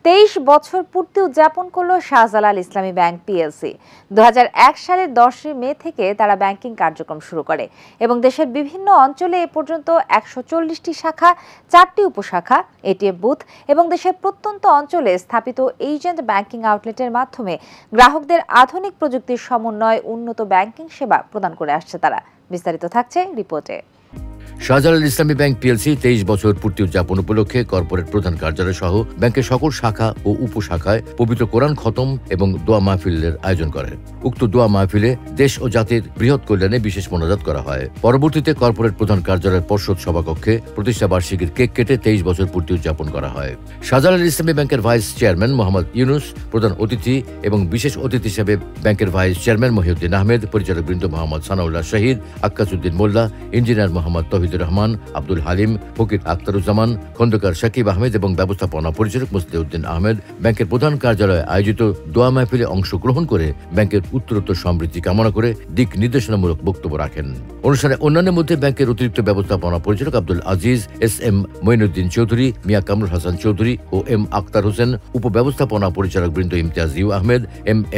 23 বছর পূর্তি উদযাপন করলো শাহজালাল ইসলামী ব্যাংক পিএলসি। 2001 সালের 10 মে থেকে তারা ব্যাংকিং কার্যক্রম শুরু করে এবং দেশের বিভিন্ন অঞ্চলে এ পর্যন্ত 140টি শাখা, 4টি উপশাখা, এটিএম বুথ এবং দেশের প্রত্যন্ত অঞ্চলে স্থাপিত এজেন্ট ব্যাংকিং আউটলেটের মাধ্যমে গ্রাহকদের আধুনিক প্রযুক্তির সমন্বয়ে উন্নত ব্যাংকিং সেবা প্রদান করে আসছে তারা। বিস্তারিত থাকছে রিপোর্টে। শাহজালাল ইসলামী ব্যাংক পিএলসি 23 বছর পূর্তি উদযাপন উপলক্ষে কর্পোরেট প্রধান কার্যালয় সহ ব্যাংকের সকল শাখা ও উপশাখায় পবিত্র কোরআন খতম এবং দোয়া মাহফিলের আয়োজন করে। উক্ত দোয়া মাহফিলে দেশ ও জাতির বৃহৎ কল্যাণে বিশেষ মোনাজাত করা হয়। পরবর্তীতে কর্পোরেট প্রধান কার্যালয়ের পর্ষদ সভাকক্ষে প্রতিষ্ঠা বার্ষিকীর কেক কেটে 23 বছর পূর্তি উদযাপন করা হয়। শাহজালাল ইসলামী ব্যাংকের ভাইস চেয়ারম্যান মোহাম্মদ ইউনুস প্রধান অতিথি এবং বিশেষ অতিথি হিসেবে ব্যাংকের ভাইস চেয়ারম্যান মহিউদ্দিন আহমেদ, পরিচালকবৃন্দ মোহাম্মদ সানাউল্লাহ শহীদ, আক্কাসউদ্দিন মোল্লা, ইঞ্জিনিয়ার মোহাম্মদ তৌহিদুর রহমান, আব্দুল হালিম, ফকির আখতারুজ্জামান, খন্দকার শাকিব আহমেদ এবং ব্যবস্থাপনা পরিচালক মুসলিউদ্দিন আহমেদ ব্যাংকের প্রধান কার্যালয়ে আয়োজিত দোয়া মাহফিলে অংশগ্রহণ করে ব্যাংকের উত্তরোত্তর সমৃদ্ধি কামনা করে দিক নির্দেশনামূলক বক্তব্য রাখেন। অনুষ্ঠানে অন্যান্যের মধ্যে ব্যাংকের অতিরিক্ত ব্যবস্থাপনা পরিচালক আব্দুল আজিজ, এস.এম. মঈনুদ্দিন চৌধুরী, মিয়া কামরুল হাসান চৌধুরী ও এম আখতার হোসেন, উপব্যবস্থাপনা পরিচালক বৃন্দ ইমতিয়াজ ইউ আহমেদ,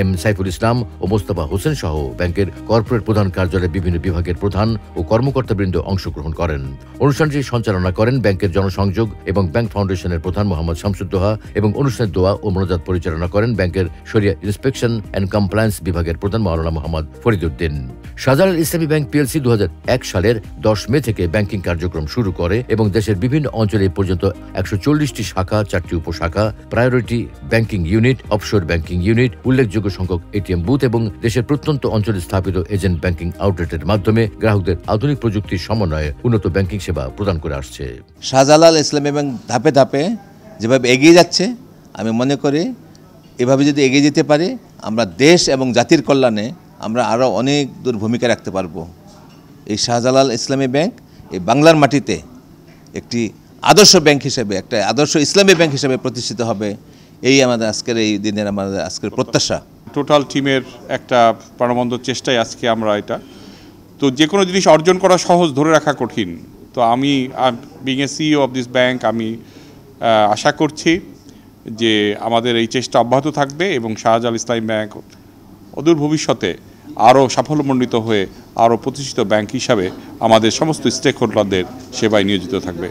এম সাইফুল ইসলাম ও মোস্তফা হোসেন সহ ব্যাংকের কর্পোরেট প্রধান কার্যালয়ের বিভিন্ন বিভাগের প্রধান ও কর্মকর্তাবৃন্দ অংশগ্রহণ করেন। অনুষ্ঠানটি সঞ্চালনা করেন ব্যাংকের জনসংযোগ এবং ব্যাংক ফাউন্ডেশনের প্রধান মোহাম্মদ শামসুদ্দোহা এবং অনুষ্ঠানের দোয়া ও মোনাজাত পরিচালনা করেন ব্যাংকের শরিয়া ইন্সপেকশন অ্যান্ড কমপ্লায়েন্স বিভাগের প্রধান মাওলানা মোহাম্মদ ফরিদউদ্দিন। শাহজালাল ইসলামী ব্যাংক পিএলসি 2001 সালের 10 মে থেকে ব্যাংকিং কার্যক্রম শুরু করে এবং দেশের বিভিন্ন অঞ্চলে পর্যন্ত 140টি শাখা, 4টি উপশাখা, priority banking unit, offshore banking unit, উল্লেখযোগ্য সংখ্যক এটিএম বুথ এবং দেশের প্রত্যন্ত অঞ্চলে স্থাপিত এজেন্ট ব্যাংকিং আউটলেটের মাধ্যমে গ্রাহকদের আধুনিক প্রযুক্তির সমন্বয়ে উন্নত ব্যাংকিং সেবা প্রদান করে আসছে। শাহজালাল ইসলামী ব্যাংক ধাপে ধাপে যেভাবে এগিয়ে যাচ্ছে, আমি মনে করি এভাবে যদি এগিয়ে যেতে পারি আমরা দেশ এবং জাতির কল্যাণে আমরা আরও অনেক দূর ভূমিকা রাখতে পারবো। এই শাহজালাল ইসলামী ব্যাংক এই বাংলার মাটিতে একটি আদর্শ ব্যাংক হিসেবে, একটা আদর্শ ইসলামী ব্যাংক হিসেবে প্রতিষ্ঠিত হবে, এই আমাদের আজকের এই দিনের আমাদের আজকের প্রত্যাশা। টোটাল টিমের একটা প্রাণবন্ত চেষ্টায় আজকে আমরা এটা, তো যে কোনো জিনিস অর্জন করা সহজ, ধরে রাখা কঠিন। তো আমি being a CEO of this bank, আমি আশা করছি যে আমাদের এই চেষ্টা অব্যাহত থাকবে এবং শাহজালাল ইসলামী ব্যাংক অদূর ভবিষ্যতে আরও সাফল্যমণ্ডিত হয়ে আরও প্রতিষ্ঠিত ব্যাংক হিসাবে আমাদের সমস্ত স্টেক হোল্ডারদের সেবায় নিয়োজিত থাকবে।